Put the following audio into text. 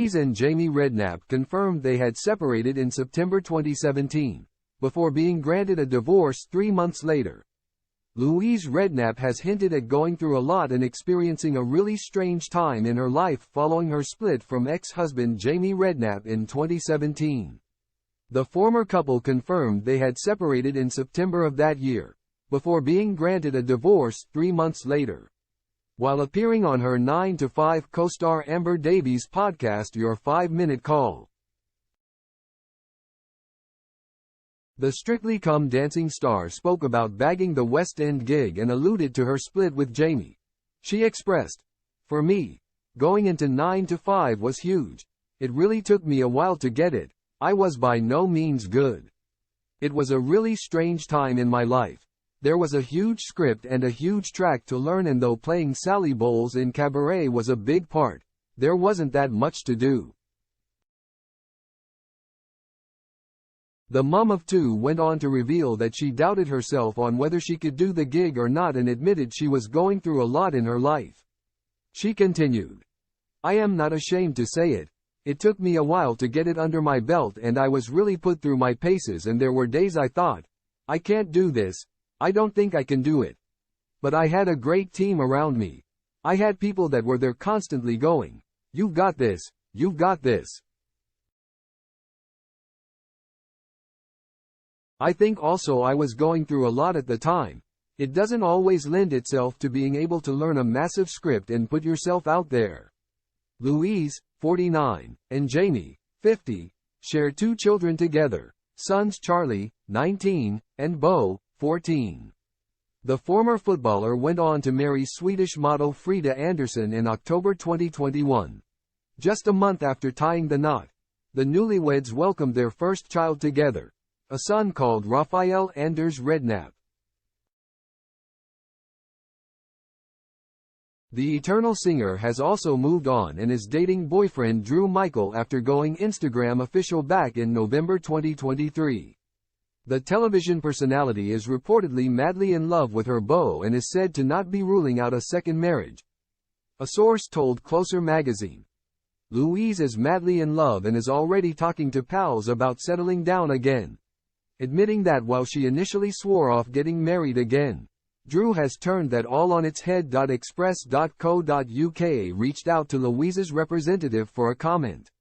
Louise and Jamie Redknapp confirmed they had separated in September 2017, before being granted a divorce 3 months later. Louise Redknapp has hinted at going through a lot and experiencing a really strange time in her life following her split from ex-husband Jamie Redknapp in 2017. The former couple confirmed they had separated in September of that year, before being granted a divorce 3 months later. While appearing on her 9 to 5 co-star Amber Davies' podcast Your 5-Minute Call, the Strictly Come Dancing star spoke about bagging the West End gig and alluded to her split with Jamie. She expressed, "For me, going into 9 to 5 was huge. It really took me a while to get it. I was by no means good. It was a really strange time in my life. There was a huge script and a huge track to learn, and though playing Sally Bowles in Cabaret was a big part, there wasn't that much to do." The mum of two went on to reveal that she doubted herself on whether she could do the gig or not and admitted she was going through a lot in her life. She continued, "I am not ashamed to say it. It took me a while to get it under my belt and I was really put through my paces, and there were days I thought, I can't do this, I don't think I can do it. But I had a great team around me. I had people that were there constantly going, you've got this, you've got this." I think also I was going through a lot at the time. It doesn't always lend itself to being able to learn a massive script and put yourself out there. Louise, 49, and Jamie, 50, share 2 children together, sons Charlie, 19, and Beau, 14. The former footballer went on to marry Swedish model Frida Andersson in October 2021. Just a month after tying the knot, the newlyweds welcomed their first child together, a son called Rafael Anders Redknapp. The Eternal singer has also moved on and is dating boyfriend Drew Michael after going Instagram official back in November 2023. The television personality is reportedly madly in love with her beau and is said to not be ruling out a second marriage. A source told Closer magazine, "Louise is madly in love and is already talking to pals about settling down again," admitting that while she initially swore off getting married again, Drew has turned that all on its head. Express.co.uk reached out to Louise's representative for a comment.